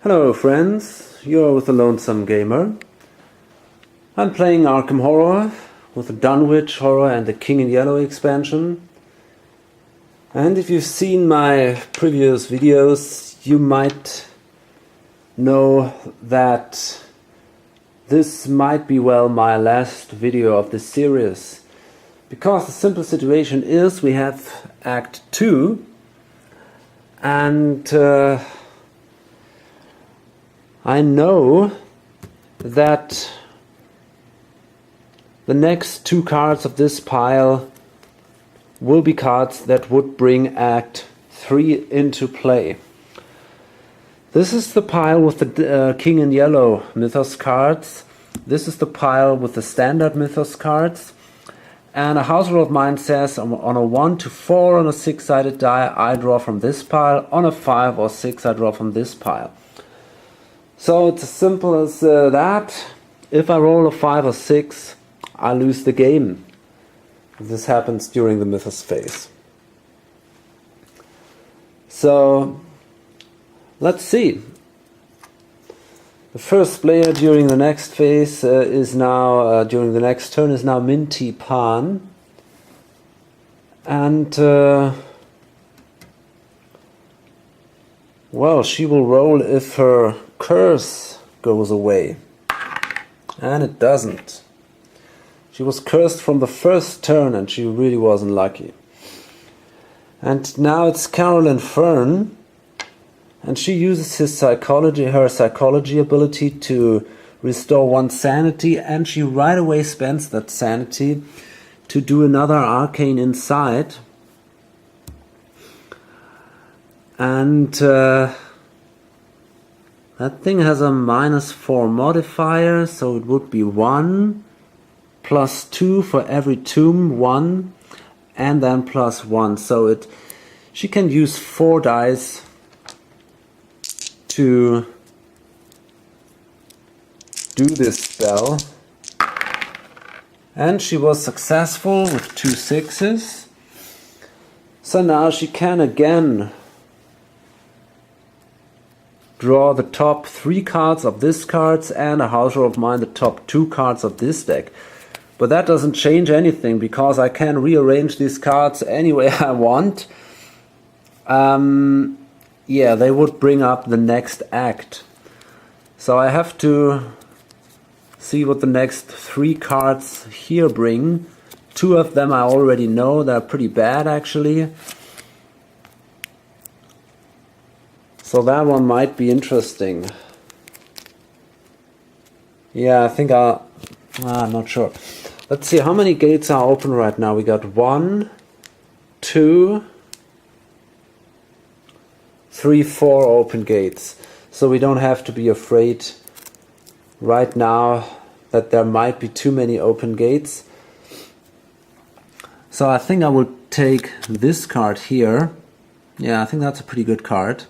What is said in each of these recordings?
Hello friends, you're with the Lonesome Gamer. I'm playing Arkham Horror with the Dunwich Horror and the King in Yellow expansion. And if you've seen my previous videos, you might know that this might be my last video of this series. Because the simple situation is we have Act 2 and I know that the next two cards of this pile will be cards that would bring Act 3 into play. This is the pile with the King in Yellow Mythos cards. This is the pile with the standard Mythos cards. And a house rule of mine says on a 1 to 4 on a 6-sided die I draw from this pile. On a 5 or 6 I draw from this pile. So it's as simple as that. If I roll a 5 or 6, I lose the game. This happens during the Mythos phase. So let's see. The first player during the next phase is now, during the next turn, is now Minty Pan. And well, she will roll if her curse goes away, and it doesn't. She was cursed from the first turn and she really wasn't lucky. And now it's Carolyn Fern, and she uses her psychology ability to restore 1 sanity, and she right away spends that sanity to do another arcane inside. And that thing has a -4 modifier, so it would be 1 plus 2 for every tomb, 1, and then plus 1. So she can use 4 dice to do this spell. And she was successful with 2 6s. So now she can again draw the top 3 cards of this cards, and a house rule of mine the top 2 cards of this deck. But that doesn't change anything because I can rearrange these cards any way I want. Yeah, they would bring up the next act. So I have to see what the next 3 cards here bring. 2 of them I already know, they're pretty bad actually. So that one might be interesting. Yeah, I think I'm not sure. Let's see, how many gates are open right now? We got 1, 2, 3, 4 open gates. So we don't have to be afraid right now that there might be too many open gates. So I think I will take this card here. Yeah, I think that's a pretty good card.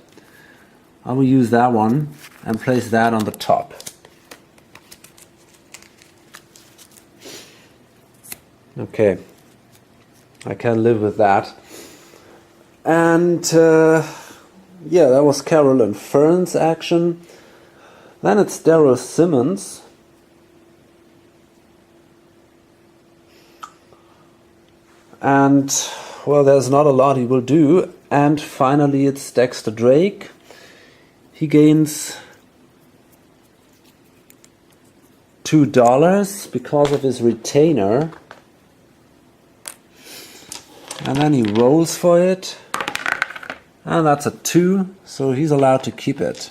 I will use that one and place that on the top. Okay, I can live with that. And yeah, that was Carolyn Fern's action. Then it's Daryl Simmons. And well, there's not a lot he will do. And finally it's Dexter Drake. He gains $2 because of his retainer. And then he rolls for it. And that's a 2, so he's allowed to keep it.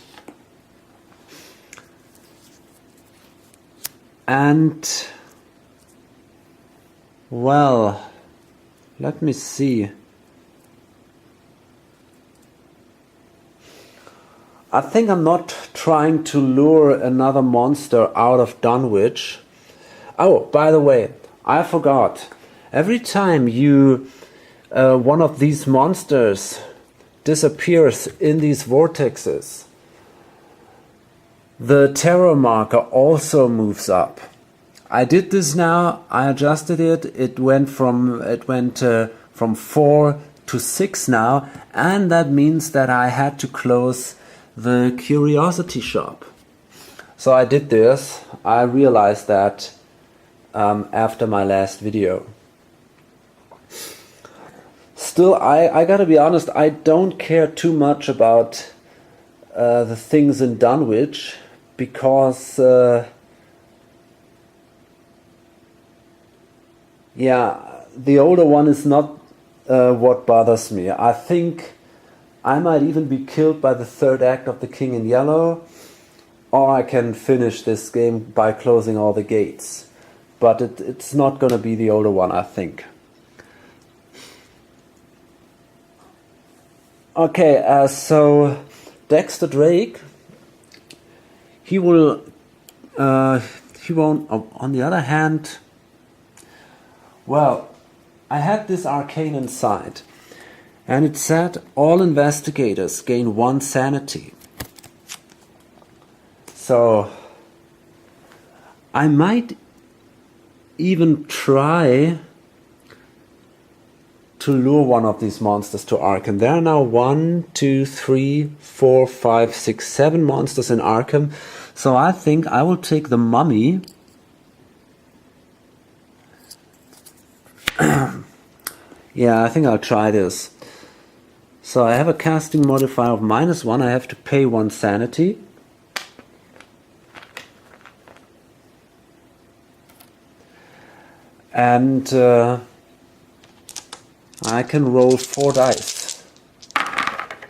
And well, let me see. I think I'm not trying to lure another monster out of Dunwich. Oh, by the way, I forgot. Every time one of these monsters disappears in these vortexes, the terror marker also moves up. I did this now. I adjusted it. It went from 4 to 6 now, and that means that I had to close the curiosity shop. So I did this. I realized that after my last video. Still, I gotta be honest, I don't care too much about the things in Dunwich, because yeah, the older one is not what bothers me. I think I might even be killed by the third act of The King in Yellow, or I can finish this game by closing all the gates. But it's not gonna be the older one, I think. Okay, so Dexter Drake, he won't, on the other hand, well, I had this arcane inside, and it said all investigators gain 1 sanity. So I might even try to lure one of these monsters to Arkham. There are now 1, 2, 3, 4, 5, 6, 7 monsters in Arkham. So I think I will take the mummy. Yeah, I think I'll try this. So I have a casting modifier of -1. I have to pay 1 sanity. And I can roll 4 dice.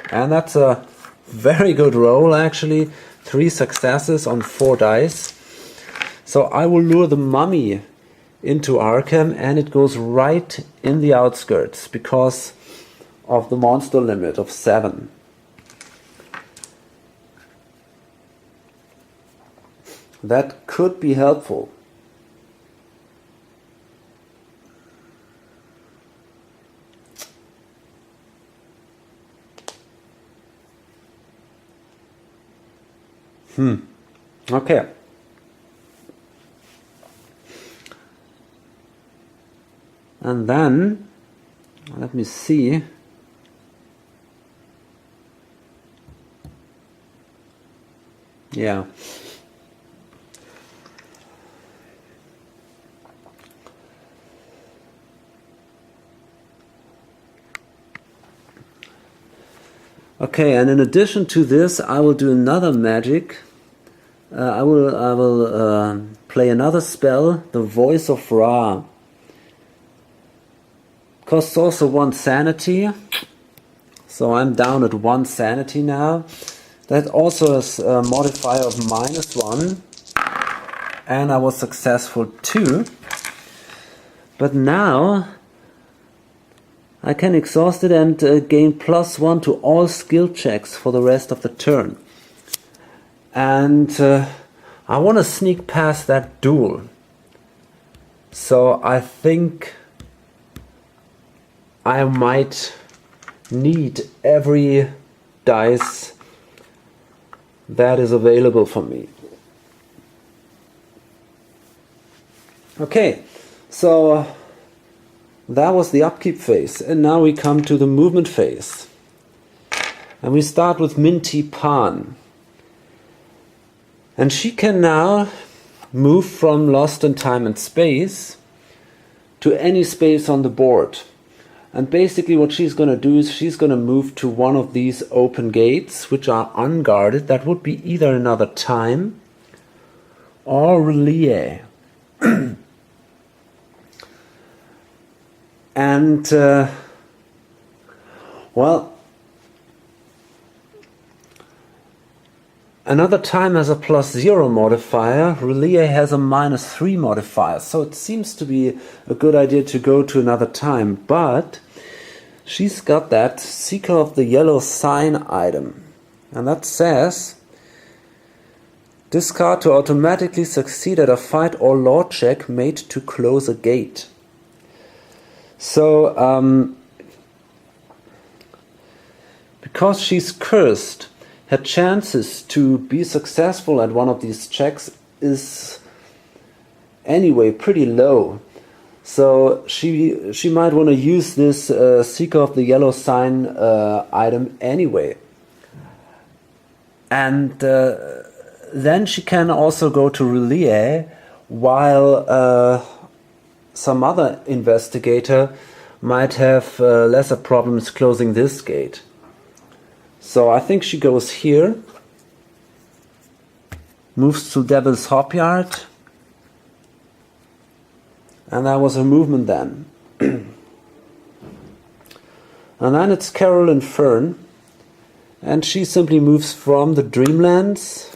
And that's a very good roll, actually. 3 successes on 4 dice. So I will lure the mummy into Arkham, and it goes right in the outskirts because of the monster limit of 7. That could be helpful. Okay. And then, let me see. Yeah. Okay, and in addition to this, I will do another magic. I will play another spell, the Voice of Ra. Costs also 1 sanity, so I'm down at 1 sanity now. That also has a modifier of -1, and I was successful too. But now I can exhaust it and gain +1 to all skill checks for the rest of the turn. And I want to sneak past that duel. So I think I might need every dice that is available for me. Okay, so that was the upkeep phase, and now we come to the movement phase. And we start with Minty Pan. And she can now move from Lost in Time and Space to any space on the board. And basically what she's going to do is she's going to move to one of these open gates, which are unguarded. That would be either another time or Relie. And, well, another time has a +0 modifier. Relie has a -3 modifier. So it seems to be a good idea to go to another time. But she's got that Seeker of the Yellow Sign item. And that says, discard to automatically succeed at a fight or law check made to close a gate. So, because she's cursed, her chances to be successful at one of these checks is anyway pretty low. So she might want to use this Seeker of the Yellow Sign item anyway. And then she can also go to Relier, while some other investigator might have lesser problems closing this gate. So I think she goes here, moves to Devil's Hopyard, and that was her movement then. And then it's Carolyn Fern, and she simply moves from the Dreamlands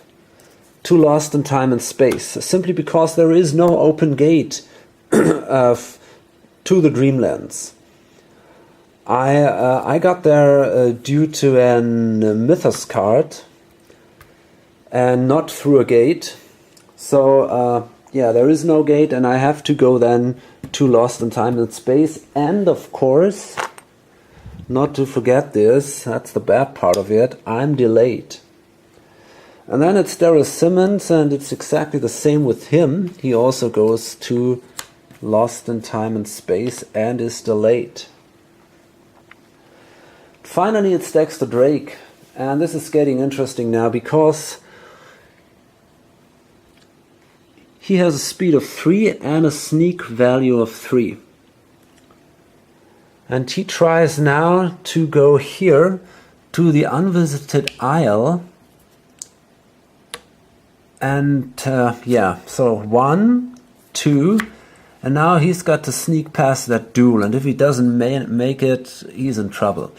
to Lost in Time and Space, simply because there is no open gate to the Dreamlands. I got there due to an Mythos card and not through a gate. So yeah, there is no gate, and I have to go then to Lost in Time and Space. And of course, not to forget this, that's the bad part of it, I'm delayed. And then it's Darryl Simmons, and it's exactly the same with him. He also goes to Lost in Time and Space and is delayed. Finally, it's Dexter Drake, and this is getting interesting now because he has a speed of 3 and a sneak value of 3. And he tries now to go here to the Unvisited Isle. And yeah, so 1, 2, and now he's got to sneak past that duel. And if he doesn't make it, he's in trouble.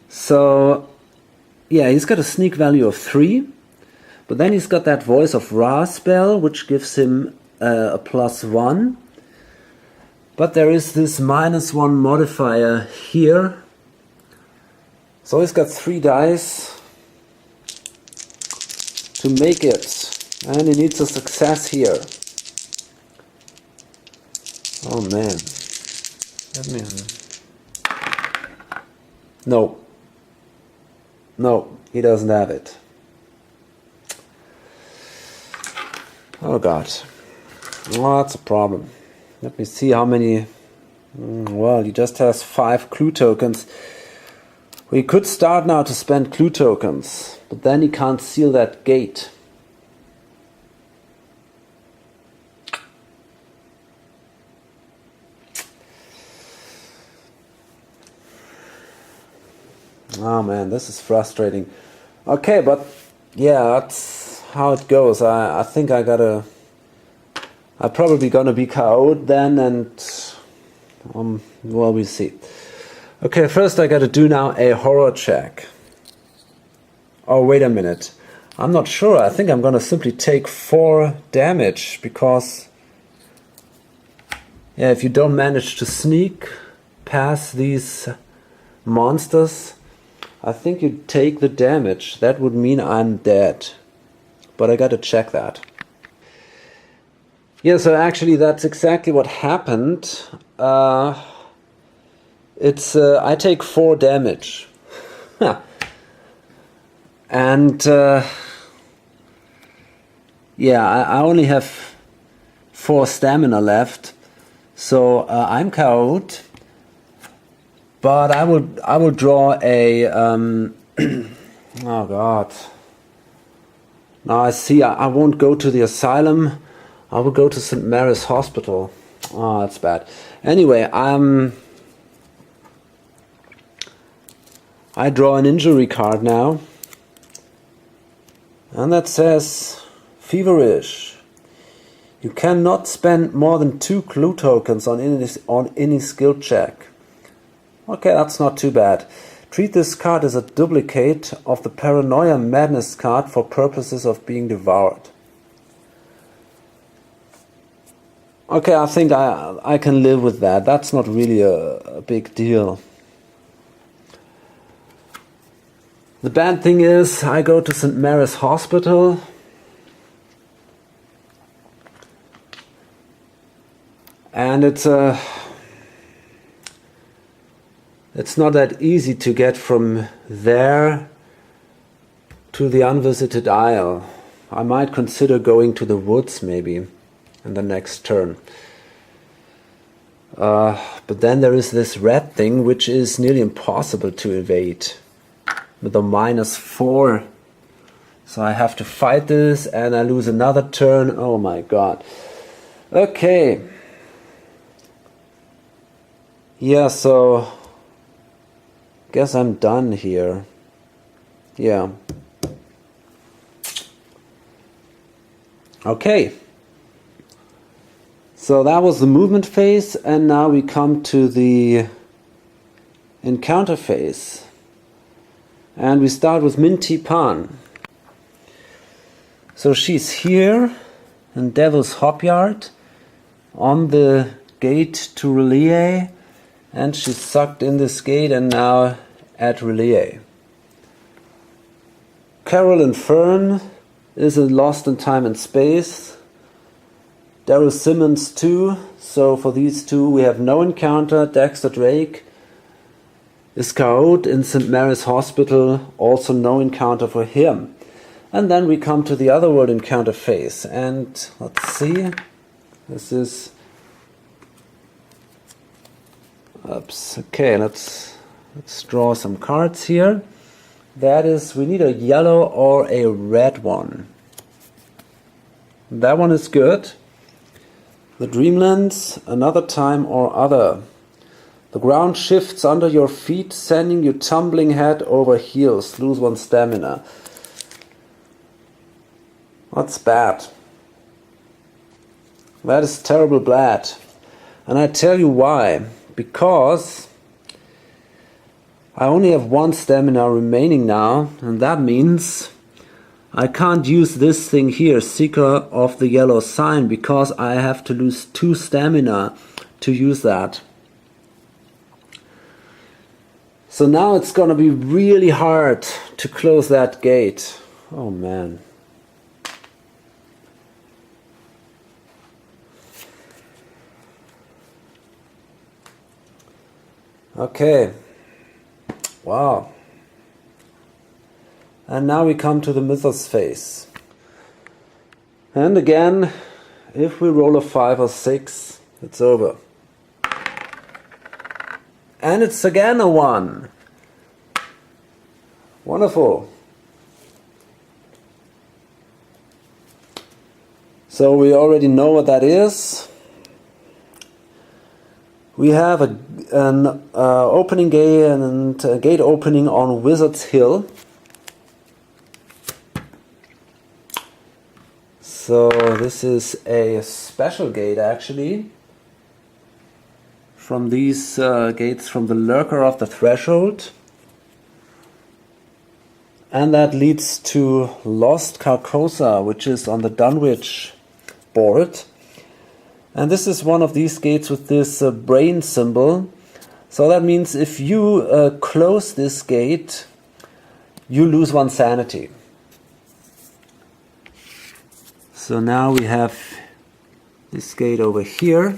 So yeah, he's got a sneak value of 3, but then he's got that Voice of Ra spell, which gives him a +1. But there is this -1 modifier here. So he's got 3 dice to make it, and he needs a success here. Oh man. Let me... No. No, he doesn't have it. Oh god. Oh, that's a problem. Let me see how many... Well, he just has 5 clue tokens. We could start now to spend clue tokens, but then he can't seal that gate. Oh man, this is frustrating. Okay, but yeah, that's how it goes. I think I'm probably gonna be KO'd then, and well, we'll see. Okay, first I gotta do now a horror check. Oh, wait a minute. I'm not sure. I think I'm gonna simply take 4 damage, because yeah, if you don't manage to sneak past these monsters, I think you take the damage. That would mean I'm dead. But I gotta check that. Yeah, so actually that's exactly what happened. I take 4 damage. And yeah, I only have 4 stamina left. So I'm KO'd. But I will draw a oh god. Now I see I won't go to the asylum. I will go to St. Mary's Hospital. Oh, that's bad. Anyway, I draw an injury card now. And that says feverish. You cannot spend more than 2 clue tokens on any skill check. Okay, that's not too bad. Treat this card as a duplicate of the Paranoia Madness card for purposes of being devoured. Okay, I think I can live with that. That's not really a big deal. The bad thing is, I go to St. Mary's Hospital. And it's not that easy to get from there to the Unvisited Isle. I might consider going to the woods maybe in the next turn. But then there is this red thing, which is nearly impossible to evade with a -4. So I have to fight this, and I lose another turn. Oh my god. Okay. Yeah, so guess I'm done here. Yeah. Okay. So that was the movement phase, and now we come to the encounter phase. And we start with Minty Pan. So she's here in Devil's Hopyard on the gate to Relay, and she's sucked in this gate and now at Relay. Carol and Fern is in Lost in Time and Space. Daryl Simmons too, so for these two we have no encounter. Dexter Drake is KO'd in St. Mary's Hospital, also no encounter for him. And then we come to the Otherworld encounter phase, and let's see, this is, oops, okay, let's draw some cards here. That is, we need a yellow or a red one. That one is good. The Dreamlands, Another Time or Other. The ground shifts under your feet, sending you tumbling head over heels. Lose 1 stamina. That's bad. That is terrible bad. And I tell you why. Because I only have 1 stamina remaining now, and that means I can't use this thing here, Seeker of the Yellow Sign, because I have to lose 2 stamina to use that. So now it's gonna be really hard to close that gate. Oh man. Okay. Wow. And now we come to the Mythos phase. And again, if we roll a 5 or 6, it's over. And it's again a 1. Wonderful. So we already know what that is. We have an opening gate and a gate opening on Wizard's Hill. So this is a special gate actually. From these gates from the Lurker of the Threshold. And that leads to Lost Carcosa, which is on the Dunwich board. And this is one of these gates with this brain symbol. So that means if you close this gate, you lose 1 sanity. So now we have this gate over here.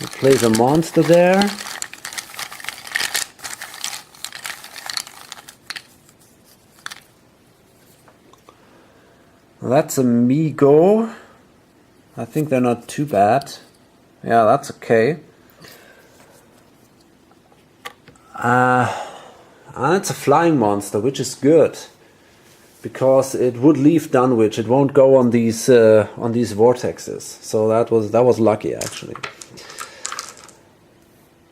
We place a monster there. That's a Migo. I think they're not too bad. Yeah, that's okay. And it's a flying monster, which is good. Because it would leave Dunwich. It won't go on these vortexes. So that was lucky actually.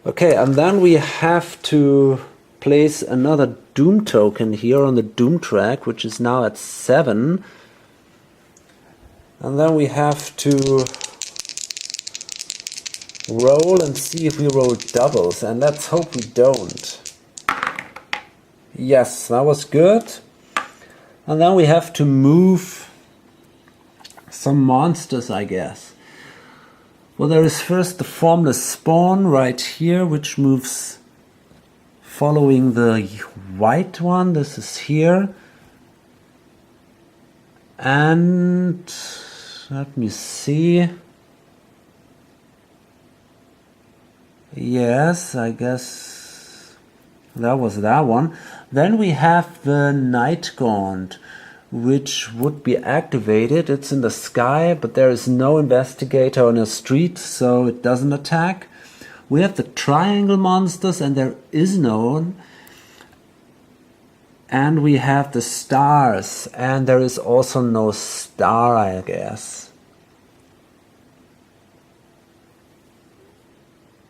Okay, and then we have to place another Doom token here on the Doom track, which is now at 7. And then we have to roll and see if we roll doubles. And let's hope we don't. Yes, that was good. And then we have to move some monsters, I guess. Well, there is first the Formless Spawn right here, which moves following the white one. This is here. And let me see. Yes, I guess that was that one. Then we have the Night Gaunt, which would be activated. It's in the sky, but there is no investigator on the street, so it doesn't attack. We have the triangle monsters, and there is no one. And we have the stars, and there is also no star, I guess.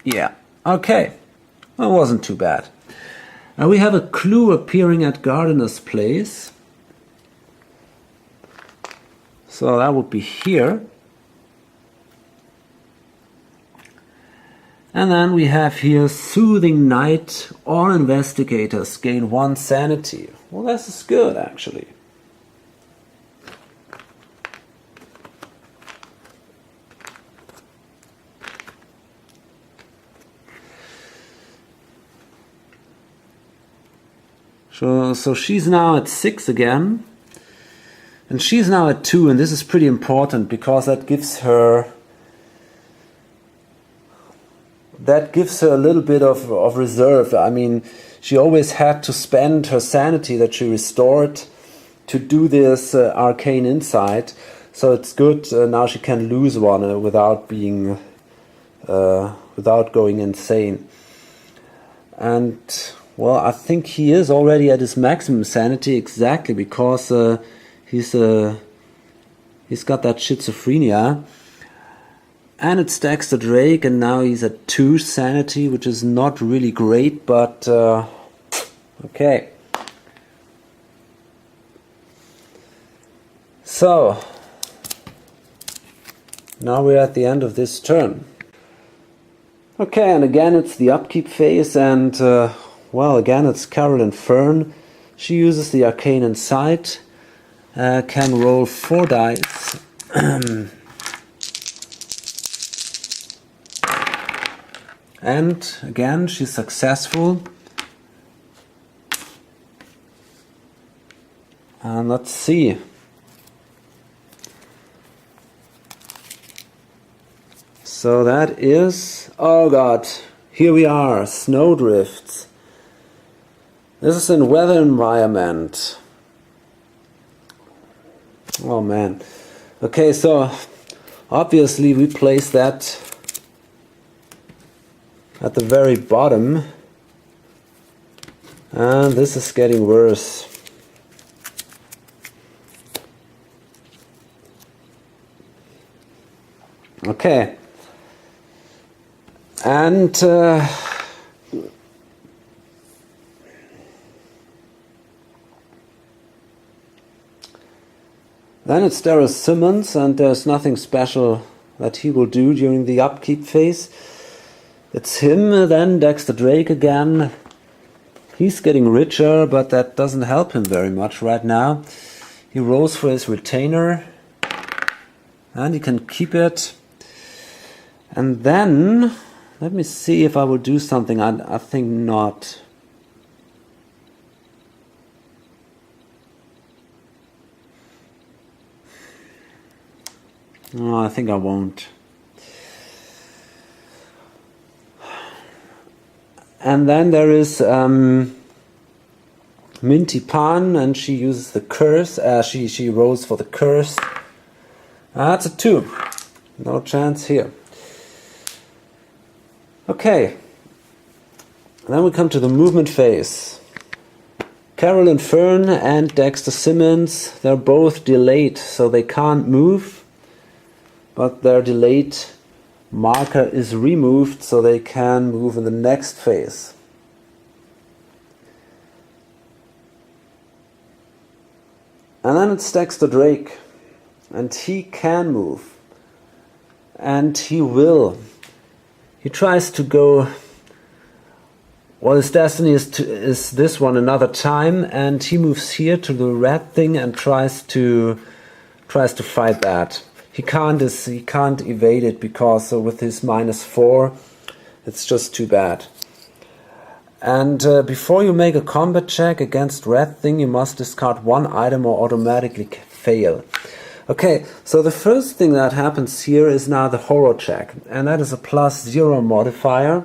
Yeah, okay. That wasn't too bad. We have a clue appearing at Gardener's Place. So that would be here. And then we have here Soothing Night. All investigators gain 1 sanity. Well, this is good, actually. So she's now at 6 again. And she's now at 2, and this is pretty important because that gives her a little bit of reserve. I mean, she always had to spend her sanity that she restored to do this arcane insight. So it's good now she can lose one without going insane. And well, I think he is already at his maximum sanity exactly because he's got that schizophrenia. And it stacks the Drake, and now he's at 2 sanity, which is not really great, but okay. So, now we're at the end of this turn. Okay, and again it's the upkeep phase, and well, again it's Carolyn Fern. She uses the Arcane Insight, can roll 4 dice. And again, she's successful. And let's see. So that is, oh god, here we are, snowdrifts. This is in weather environment. Oh man. Okay, so obviously we place that at the very bottom, and this is getting worse. Okay, and then it's Darryl Simmons, and there's nothing special that he will do during the upkeep phase. It's him then, Dexter Drake again. He's getting richer, but that doesn't help him very much right now. He rolls for his retainer, and he can keep it. And then, let me see if I will do something. I think not. No, I think I won't. And then there is Minty Pan, and she uses the curse. She rolls for the curse. That's a 2. No chance here. Okay. Then we come to the movement phase. Carolyn Fern and Dexter Simmons, they're both delayed, so they can't move. But their delayed marker is removed, so they can move in the next phase. And then it's Dexter Drake, and he can move, and he will. He tries to go. Well, his destiny is this one another time, and he moves here to the red thing and tries to fight that. He can't evade it because with his -4, it's just too bad. And before you make a combat check against red thing, you must discard 1 item or automatically fail. Okay, so the first thing that happens here is now the horror check, and that is a +0 modifier.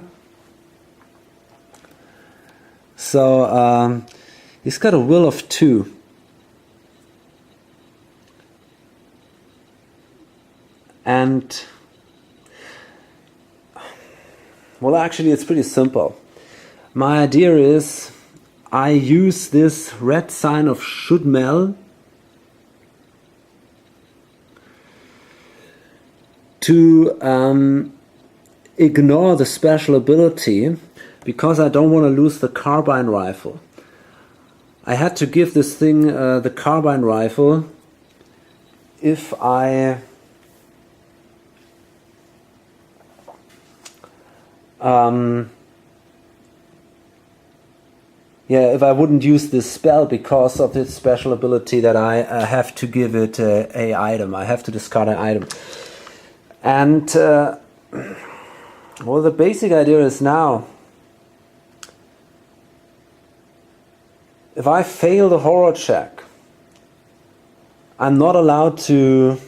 So he's got a will of 2. And well, actually it's pretty simple. My idea is I use this red sign of should mel to ignore the special ability, because I don't want to lose the carbine rifle. I had to give this thing the carbine rifle if I if I wouldn't use this spell, because of this special ability that I have to give it a item. I have to discard an item. And well, the basic idea is now, if I fail the horror check, I'm not allowed to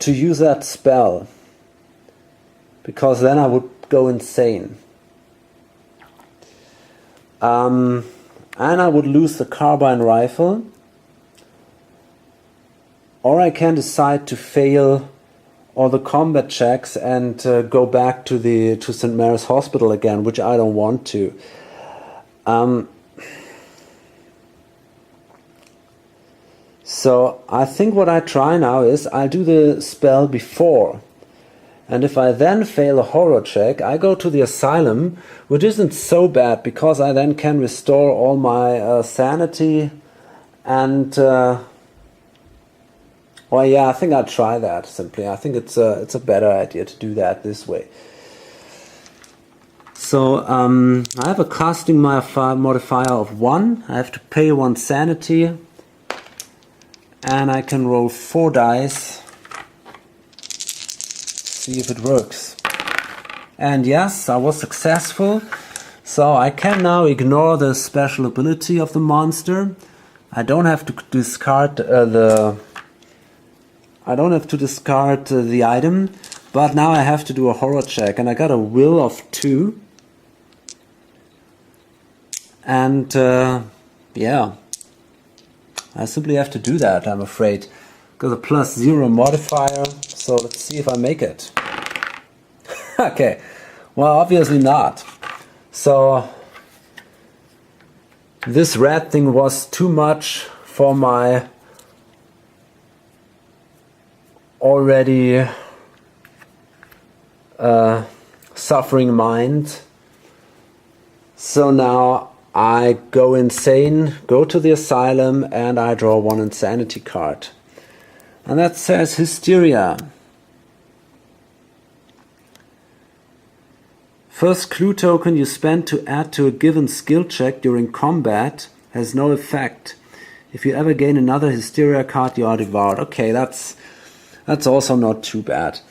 use that spell, because then I would go insane. And I would lose the carbine rifle, or I can decide to fail all the combat checks and go back to St. Mary's Hospital again, which I don't want to. So I think what I try now is I'll do the spell before, and if I then fail a horror check, I go to the asylum, which isn't so bad, because I then can restore all my sanity. And well, yeah, I think I'll try that simply. I think it's a better idea to do that this way. So I have a casting modifier of 1. I have to pay 1 sanity, and I can roll 4 dice. See if it works. And yes, I was successful. So I can now ignore the special ability of the monster. I don't have to discard the item, but now I have to do a horror check, and I got a will of 2. And yeah, I simply have to do that, I'm afraid. Got a +0 modifier, so let's see if I make it. Okay, well, obviously not. So this red thing was too much for my already suffering mind. So now I go insane, go to the asylum, and I draw 1 insanity card. And that says Hysteria. First clue token you spend to add to a given skill check during combat has no effect. If you ever gain another Hysteria card, you are devoured. Okay, that's also not too bad.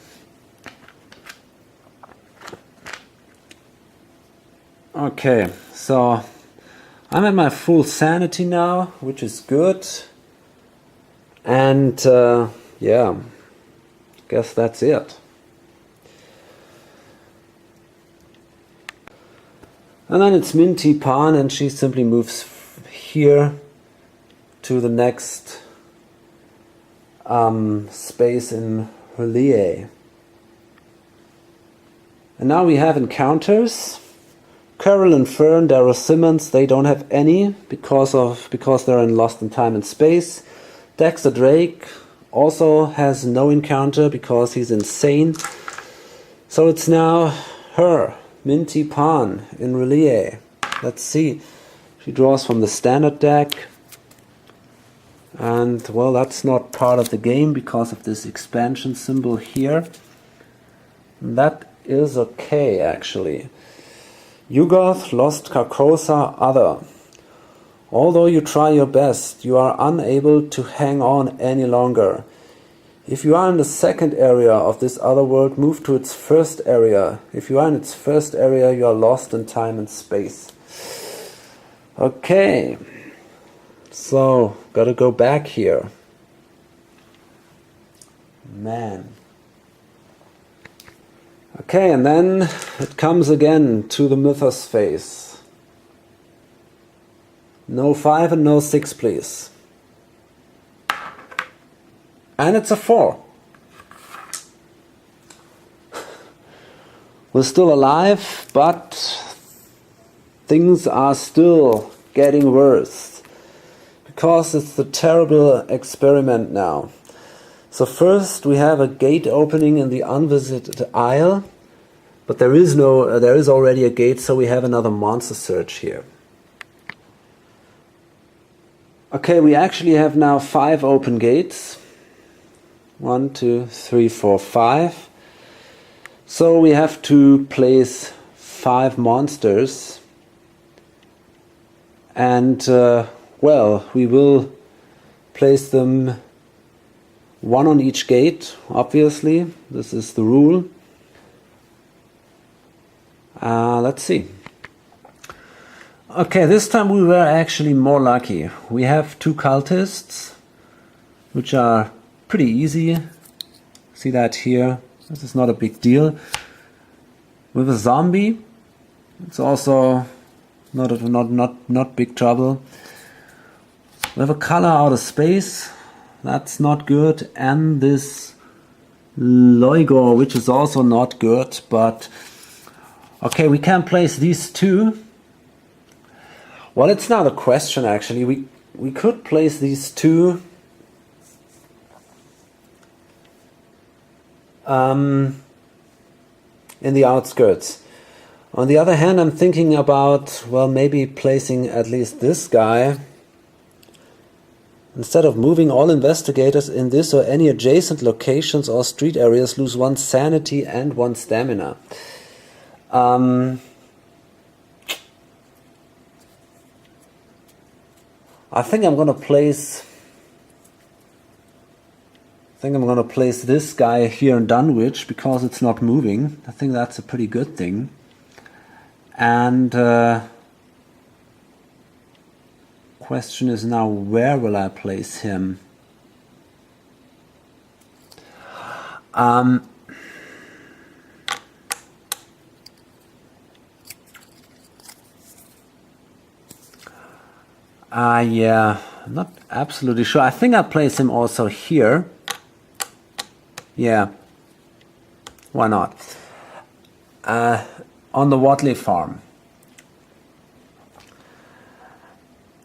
Okay, so I'm at my full sanity now, which is good. And yeah, guess that's it. And then it's Minty Pan, and she simply moves here to the next space in Relier. And now we have encounters. Carol and Fern, Darryl Simmons, they don't have any because they're in Lost in Time and Space. Dexter Drake also has no encounter because he's insane. So it's now her, Minty Pan, in Relier. Let's see. She draws from the standard deck. And, well, that's not part of the game because of this expansion symbol here. That is okay, actually. Yugoth, Lost Carcosa, Other. Although you try your best, you are unable to hang on any longer. If you are in the second area of this other world, move to its first area. If you are in its first area, you are lost in time and space. Okay. So, gotta go back here. Man. Okay, and then it comes again to the Mythos phase. No 5 and no 6, please. And it's a 4. We're still alive, but things are still getting worse. Because it's the terrible experiment now. So first we have a gate opening in the unvisited aisle. But there is already a gate, so we have another monster search here. Okay, we actually have now 5 open gates. 1, 2, 3, 4, 5. So we have to place 5 monsters. And, well, we will place them 1 on each gate, obviously. This is the rule. Let's see. Okay, this time we were actually more lucky. We have 2 cultists, which are pretty easy. See that here? This is not a big deal. With a zombie, it's also not big trouble. We have a color out of space. That's not good. And this Loigor, which is also not good, but okay, we can place these 2. Well, it's not a question actually. We could place these 2 in the outskirts. On the other hand, I'm thinking about, well, maybe placing at least this guy. Instead of moving, all investigators in this or any adjacent locations or street areas lose 1 sanity and 1 stamina. I think I'm gonna place this guy here in Dunwich because it's not moving. I think that's a pretty good thing. And question is now, where will I place him? Yeah, I'm not absolutely sure. I think I'll place him also here. Yeah, why not? On the Watley farm.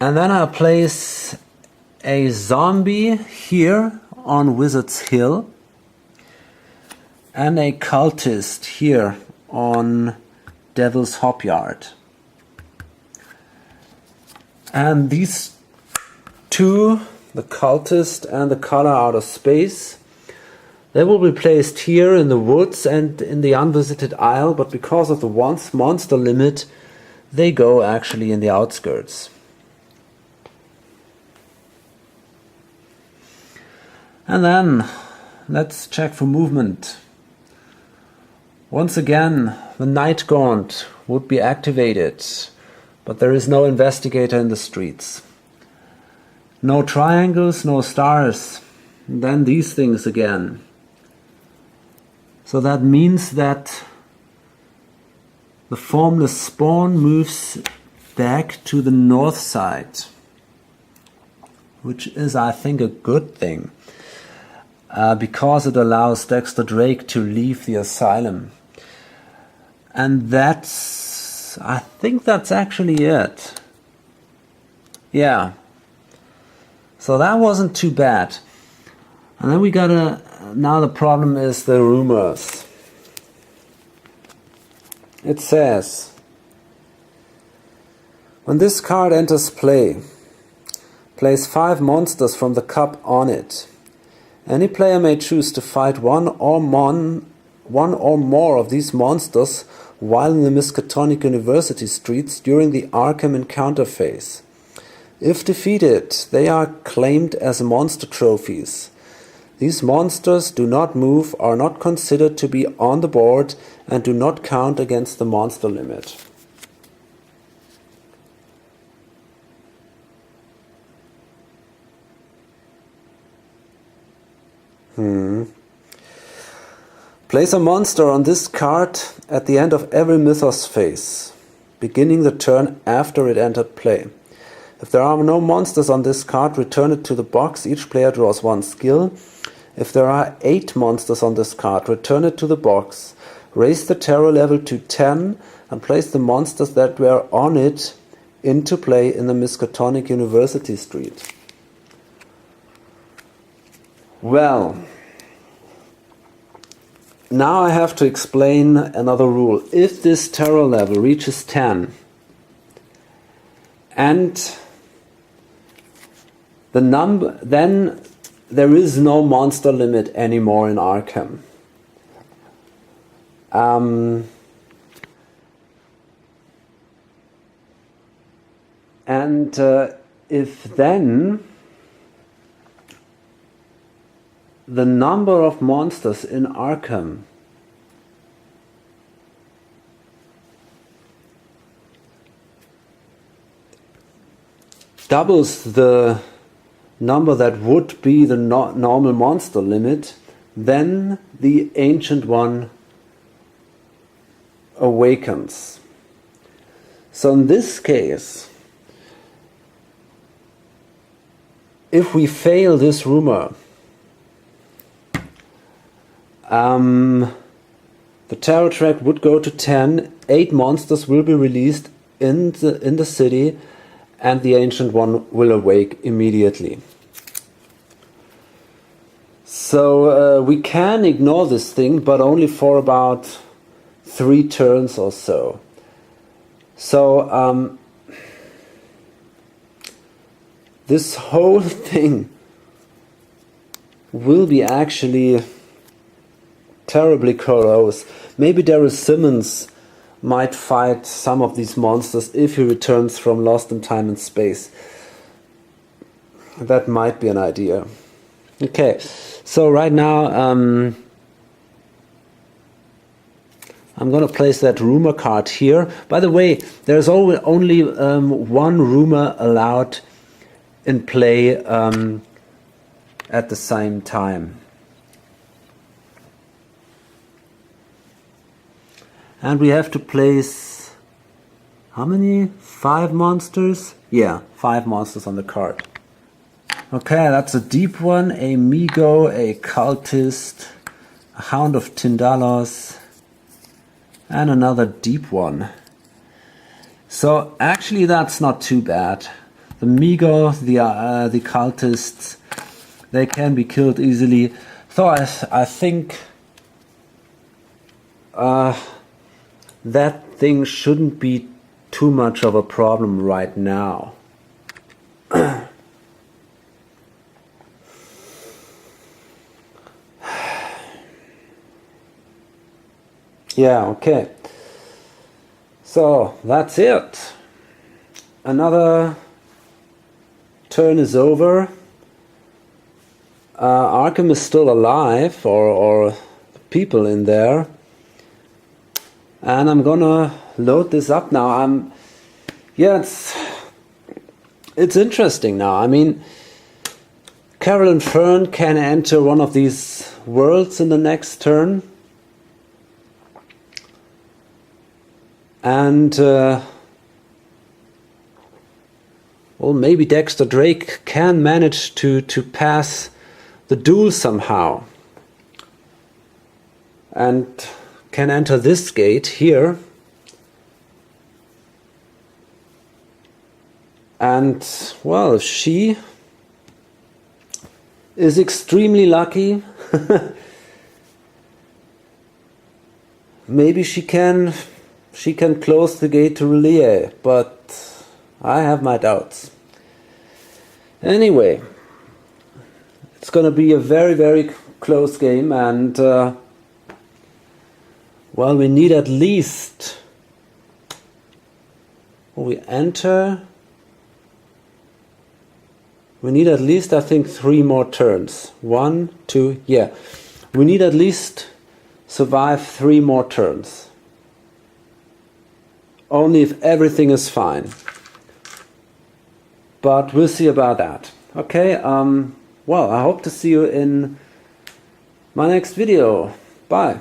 And then I'll place a zombie here on Wizard's Hill. And a cultist here on Devil's Hopyard. And these 2, the cultist and the color out of space, they will be placed here in the woods and in the unvisited aisle, but because of the monster limit, they go actually in the outskirts. And then, let's check for movement. Once again, the Night Gaunt would be activated. But there is no investigator in the streets. No triangles, no stars. And then these things again. So that means that the formless spawn moves back to the north side. Which is, I think, a good thing. Because it allows Dexter Drake to leave the asylum. And I think that's actually it. Yeah. So that wasn't too bad. And then now the problem is the rumors. It says, when this card enters play, place 5 monsters from the cup on it. Any player may choose to fight one or more of these monsters while in the Miskatonic University streets during the Arkham encounter phase. If defeated, they are claimed as monster trophies. These monsters do not move, are not considered to be on the board, and do not count against the monster limit. Place a monster on this card at the end of every Mythos phase, beginning the turn after it entered play. If there are no monsters on this card, return it to the box. Each player draws 1 skill, If there are 8 monsters on this card, return it to the box. Raise the terror level to 10 and place the monsters that were on it into play in the Miskatonic University Street. Well, now I have to explain another rule. If this terror level reaches 10 and the number, then there is no monster limit anymore in Arkham. If then the number of monsters in Arkham doubles the number that would be the normal monster limit, then the Ancient One awakens. So in this case, if we fail this rumor, the terror track would go to 10, 8 monsters will be released in the city, and the Ancient One will awake immediately. So we can ignore this thing, but only for about 3 turns or so. So this whole thing will be actually terribly close. Maybe Daryl Simmons might fight some of these monsters if he returns from Lost in Time and Space. That might be an idea. Okay, so right now I'm gonna place that rumor card here. By the way, there's only one rumor allowed in play at the same time. And we have to place, how many? 5 monsters? Yeah, 5 monsters on the card. Okay, that's a deep one, a Migo, a Cultist, a Hound of Tindalos, and another deep one. So actually that's not too bad. The Migo, the Cultists, they can be killed easily. So I think that thing shouldn't be too much of a problem right now. Yeah, okay. So that's it. Another turn is over. Arkham is still alive, or people in there. And I'm gonna load this up now. Yeah, it's interesting now. I mean, Carol and Fern can enter one of these worlds in the next turn. And well, maybe Dexter Drake can manage to pass the duel somehow and can enter this gate here. And well, she is extremely lucky. Maybe she can close the gate to Relia, but I have my doubts. Anyway, it's gonna be a very, very close game, and well, we need at least, we need at least, I think, 3 more turns. 1, 2, yeah. We need at least survive 3 more turns. Only if everything is fine. But we'll see about that. Okay, well, I hope to see you in my next video. Bye.